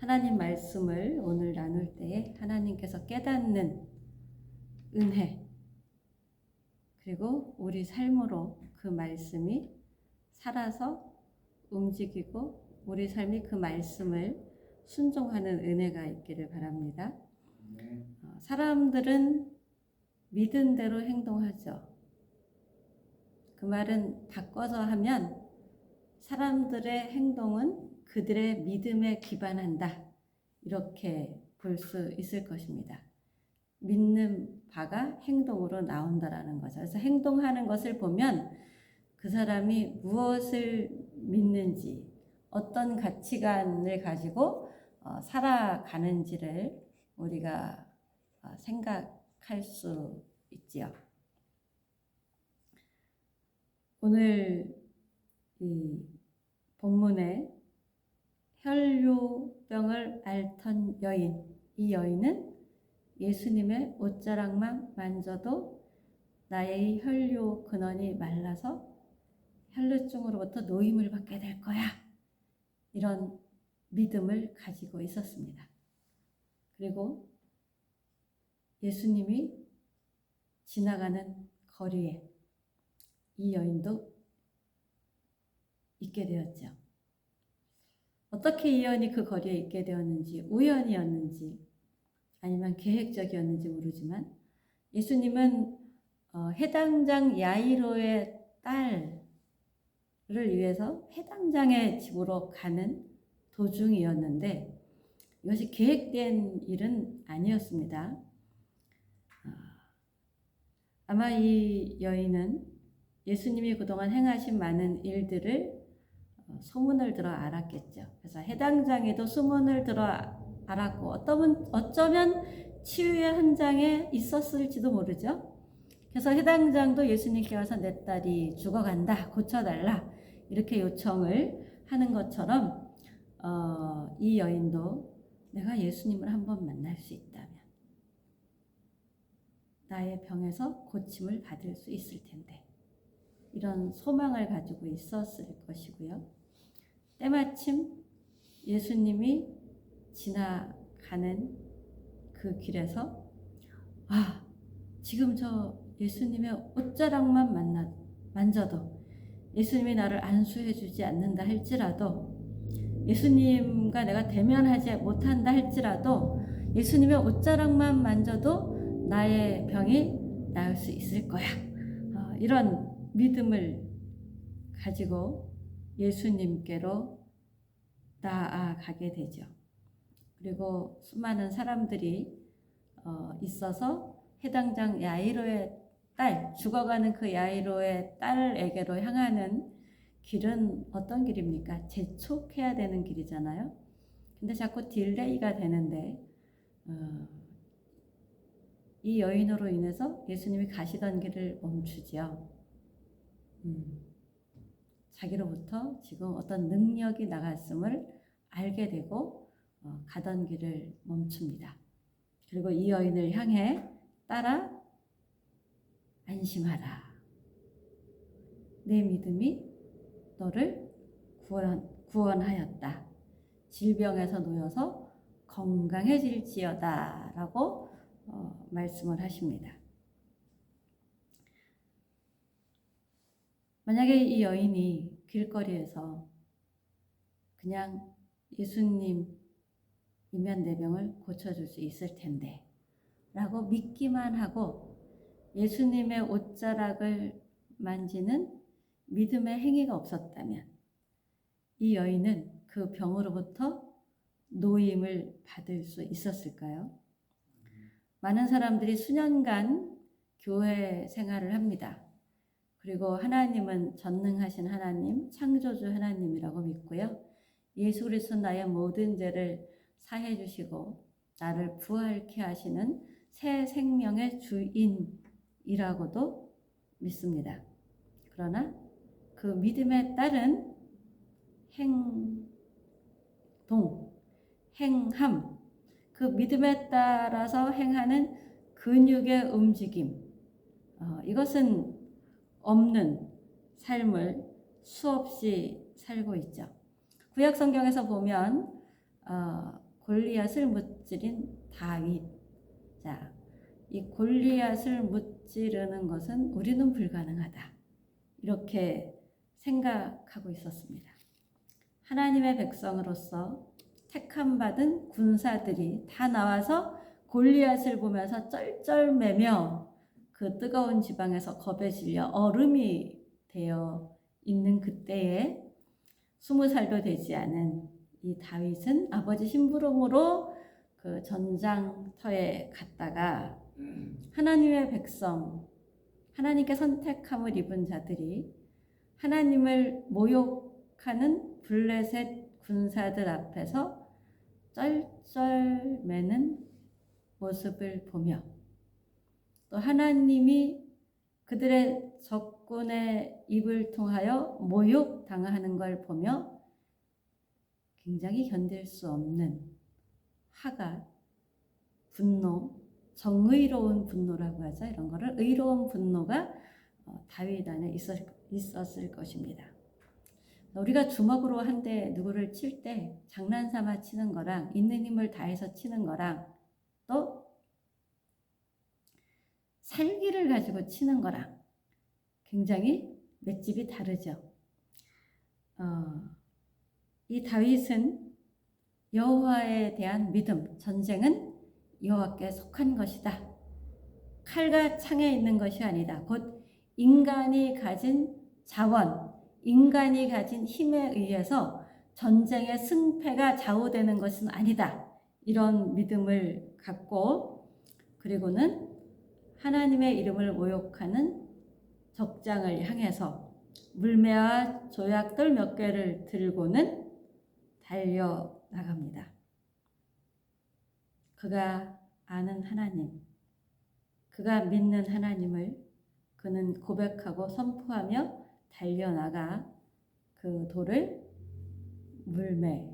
하나님 말씀을 오늘 나눌 때에 하나님께서 깨닫는 은혜, 그리고 우리 삶으로 그 말씀이 살아서 움직이고 우리 삶이 그 말씀을 순종하는 은혜가 있기를 바랍니다. 사람들은 믿은 대로 행동하죠. 그 말은 바꿔서 하면 사람들의 행동은 그들의 믿음에 기반한다, 이렇게 볼 수 있을 것입니다. 믿는 바가 행동으로 나온다라는 거죠. 그래서 행동하는 것을 보면 그 사람이 무엇을 믿는지, 어떤 가치관을 가지고 살아가는지를 우리가 생각할 수 있지요. 오늘 이 본문에 혈류병을 앓던 여인, 이 여인은 예수님의 옷자락만 만져도 나의 혈류 근원이 말라서 혈루증으로부터 노임을 받게 될 거야, 이런 믿음을 가지고 있었습니다. 그리고 예수님이 지나가는 거리에 이 여인도 있게 되었죠. 어떻게 이 여인이 그 거리에 있게 되었는지, 우연이었는지 아니면 계획적이었는지 모르지만 예수님은 해당장 야이로의 딸을 위해서 해당장의 집으로 가는 도중이었는데 이것이 계획된 일은 아니었습니다. 아마 이 여인은 예수님이 그동안 행하신 많은 일들을 소문을 들어 알았겠죠. 그래서 해당장에도 소문을 들어 알았고 어쩌면 치유의 현장에 있었을지도 모르죠. 그래서 해당장도 예수님께 와서 내 딸이 죽어간다, 고쳐달라, 이렇게 요청을 하는 것처럼 이 여인도 내가 예수님을 한번 만날 수 있다면 나의 병에서 고침을 받을 수 있을 텐데, 이런 소망을 가지고 있었을 것이고요. 때마침 예수님이 지나가는 그 길에서 지금 저 예수님의 옷자락만 만져도 예수님이 나를 안수해 주지 않는다 할지라도, 예수님과 내가 대면하지 못한다 할지라도 예수님의 옷자락만 만져도 나의 병이 나을 수 있을 거야, 이런 믿음을 가지고 예수님께로 나아가게 되죠. 그리고 수많은 사람들이 있어서 해당장 야이로의 딸, 죽어가는 그 야이로의 딸에게로 향하는 길은 어떤 길입니까? 재촉해야 되는 길이잖아요. 근데 자꾸 딜레이가 되는데 이 여인으로 인해서 예수님이 가시던 길을 멈추지요. 자기로부터 지금 어떤 능력이 나갔음을 알게 되고 가던 길을 멈춥니다. 그리고 이 여인을 향해 따라 안심하라, 내 믿음이 너를 구원하였다, 질병에서 놓여서 건강해질지어다 라고 말씀을 하십니다. 만약에 이 여인이 길거리에서 그냥 예수님이면 내 병을 고쳐줄 수 있을 텐데 라고 믿기만 하고 예수님의 옷자락을 만지는 믿음의 행위가 없었다면 이 여인은 그 병으로부터 노임을 받을 수 있었을까요? 많은 사람들이 수년간 교회 생활을 합니다. 그리고 하나님은 전능하신 하나님, 창조주 하나님이라고 믿고요. 예수 그리스도 나의 모든 죄를 사해 주시고 나를 부활케 하시는 새 생명의 주인이라고도 믿습니다. 그러나 그 믿음에 따른 행함, 그 믿음에 따라서 행하는 근육의 움직임, 이것은 없는 삶을 수없이 살고 있죠. 구약 성경에서 보면 골리앗을 무찌른 다윗. 자, 이 골리앗을 무찌르는 것은 우리는 불가능하다. 이렇게 생각하고 있었습니다. 하나님의 백성으로서 택함받은 군사들이 다 나와서 골리앗을 보면서 쩔쩔매며 그 뜨거운 지방에서 겁에 질려 얼음이 되어 있는 그때에 20살도 되지 않은 이 다윗은 아버지 심부름으로 그 전장터에 갔다가 하나님의 백성, 하나님께 선택함을 입은 자들이 하나님을 모욕하는 블레셋 군사들 앞에서 쩔쩔매는 모습을 보며 또 하나님이 그들의 적군의 입을 통하여 모욕당하는 걸 보며 굉장히 견딜 수 없는 화가, 분노, 정의로운 분노라고 하죠. 이런 거를 의로운 분노가 다윗 안에 있었을 것입니다. 우리가 주먹으로 한 대 누구를 칠 때 장난삼아 치는 거랑 있는 힘을 다해서 치는 거랑 또 살기를 가지고 치는 거랑 굉장히 맷집이 다르죠. 이 다윗은 여호와에 대한 믿음, 전쟁은 여호와께 속한 것이다. 칼과 창에 있는 것이 아니다. 곧 인간이 가진 자원, 인간이 가진 힘에 의해서 전쟁의 승패가 좌우되는 것은 아니다. 이런 믿음을 갖고 그리고는 하나님의 이름을 모욕하는 적장을 향해서 물매와 조약돌 몇 개를 들고는 달려나갑니다. 그가 아는 하나님, 그가 믿는 하나님을 그는 고백하고 선포하며 달려나가 그 돌을 물매에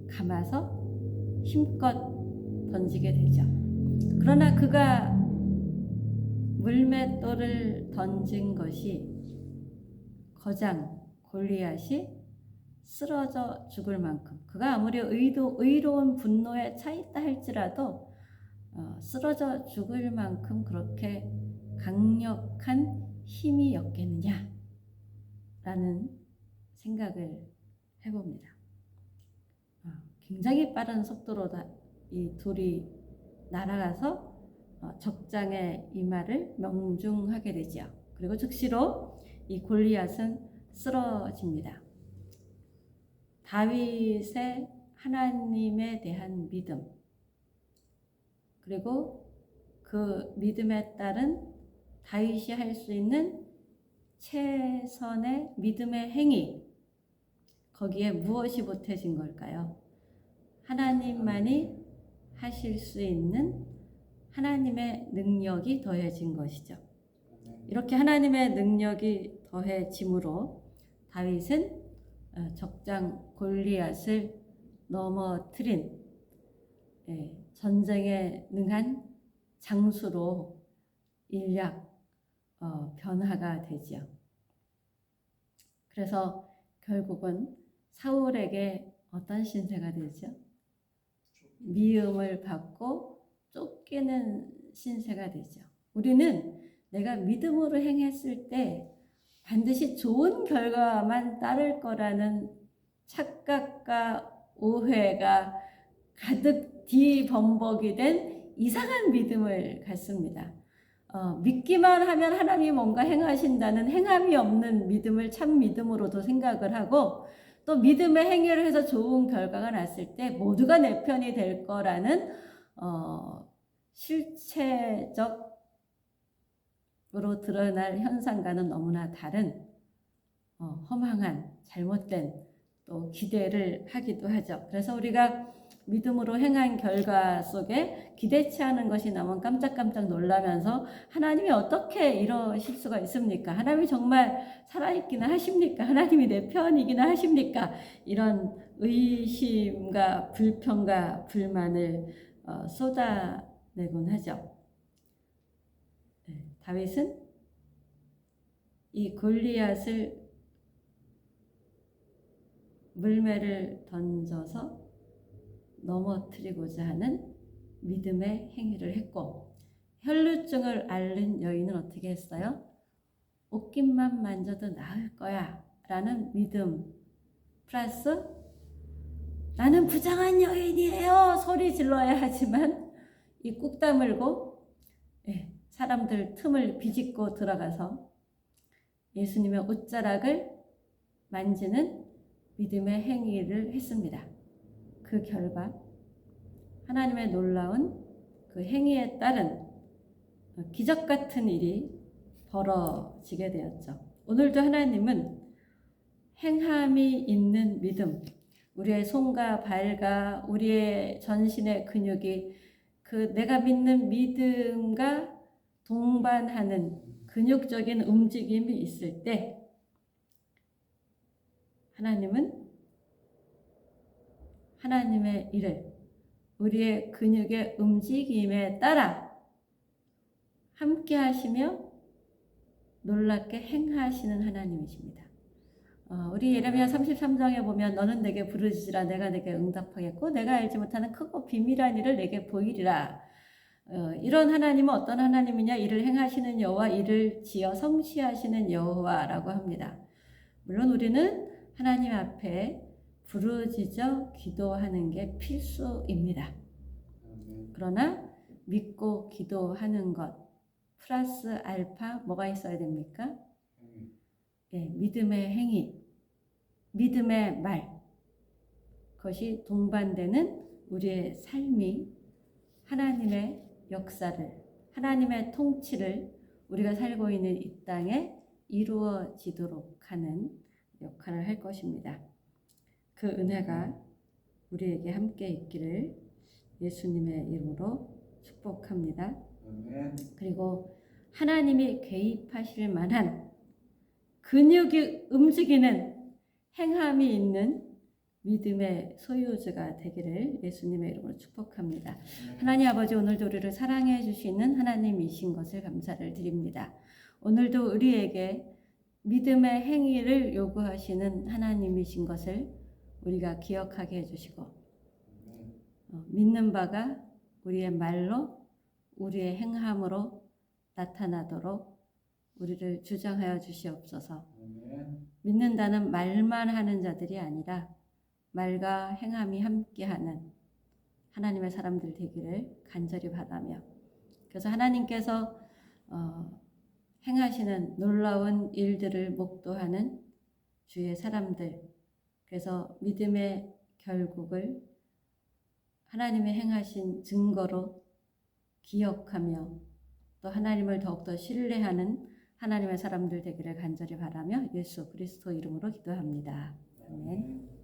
감아서 힘껏 던지게 되죠. 그러나 그가 물맷돌을 던진 것이 거장 골리앗이 쓰러져 죽을 만큼 그가 아무리 의로운 분노에 차있다 할지라도 쓰러져 죽을 만큼 그렇게 강력한 힘이었겠느냐 라는 생각을 해봅니다. 굉장히 빠른 속도로 이 돌이 날아가서 적장의 이마를 명중하게 되죠. 그리고 즉시로 이 골리앗은 쓰러집니다. 다윗의 하나님에 대한 믿음, 그리고 그 믿음에 따른 다윗이 할 수 있는 최선의 믿음의 행위, 거기에 무엇이 보태진 걸까요? 하나님만이 하실 수 있는 하나님의 능력이 더해진 것이죠. 이렇게 하나님의 능력이 더해짐으로 다윗은 적장 골리앗을 넘어뜨린 전쟁에 능한 장수로 일약 변화가 되죠. 그래서 결국은 사울에게 어떤 신세가 되죠? 미움을 받고 쫓기는 신세가 되죠. 우리는 내가 믿음으로 행했을 때 반드시 좋은 결과만 따를 거라는 착각과 오해가 가득 뒤범벅이 된 이상한 믿음을 갖습니다. 믿기만 하면 하나님이 뭔가 행하신다는 행함이 없는 믿음을 참 믿음으로도 생각을 하고 또 믿음의 행위를 해서 좋은 결과가 났을 때 모두가 내 편이 될 거라는 실체적으로 드러날 현상과는 너무나 다른 허망한 잘못된 또 기대를 하기도 하죠. 그래서 우리가 믿음으로 행한 결과 속에 기대치 않은 것이 나면 깜짝깜짝 놀라면서 하나님이 어떻게 이러실 수가 있습니까? 하나님이 정말 살아있기나 하십니까? 하나님이 내 편이기나 하십니까? 이런 의심과 불평과 불만을 쏟아내곤 하죠. 다윗은 이 골리앗을 물매를 던져서 넘어뜨리고자 하는 믿음의 행위를 했고, 혈루증을 앓는 여인은 어떻게 했어요? 옷깃만 만져도 나을 거야 라는 믿음 플러스 나는 부정한 여인이에요 소리 질러야 하지만 이 꾹 다물고 사람들 틈을 비집고 들어가서 예수님의 옷자락을 만지는 믿음의 행위를 했습니다. 그 결과 하나님의 놀라운 그 행위에 따른 기적 같은 일이 벌어지게 되었죠. 오늘도 하나님은 행함이 있는 믿음, 우리의 손과 발과 우리의 전신의 근육이 그 내가 믿는 믿음과 동반하는 근육적인 움직임이 있을 때 하나님은 하나님의 일을 우리의 근육의 움직임에 따라 함께 하시며 놀랍게 행하시는 하나님이십니다. 우리 예레미야 33장에 보면 너는 내게 부르짖으라 내가 내게 응답하겠고 내가 알지 못하는 크고 비밀한 일을 내게 보이리라. 이런 하나님은 어떤 하나님이냐? 이를 행하시는 여호와, 이를 지어 성취하시는 여호와라고 합니다. 물론 우리는 하나님 앞에 부르짖어 기도하는 게 필수입니다. 그러나 믿고 기도하는 것 플러스 알파 뭐가 있어야 됩니까? 믿음의 행위, 믿음의 말, 그것이 동반되는 우리의 삶이 하나님의 역사를, 하나님의 통치를 우리가 살고 있는 이 땅에 이루어지도록 하는 역할을 할 것입니다. 그 은혜가 우리에게 함께 있기를 예수님의 이름으로 축복합니다. 그리고 하나님이 개입하실 만한 근육이 움직이는 행함이 있는 믿음의 소유주가 되기를 예수님의 이름으로 축복합니다. 하나님 아버지, 오늘도 우리를 사랑해 주시는 하나님이신 것을 감사를 드립니다. 오늘도 우리에게 믿음의 행위를 요구하시는 하나님이신 것을 우리가 기억하게 해주시고 믿는 바가 우리의 말로 우리의 행함으로 나타나도록 우리를 주장하여 주시옵소서. 믿는다는 말만 하는 자들이 아니라 말과 행함이 함께하는 하나님의 사람들 되기를 간절히 바라며, 그래서 하나님께서 행하시는 놀라운 일들을 목도하는 주의 사람들, 그래서 믿음의 결국을 하나님의 행하신 증거로 기억하며 또 하나님을 더욱더 신뢰하는 하나님의 사람들 되기를 간절히 바라며 예수 그리스도 이름으로 기도합니다. 아멘.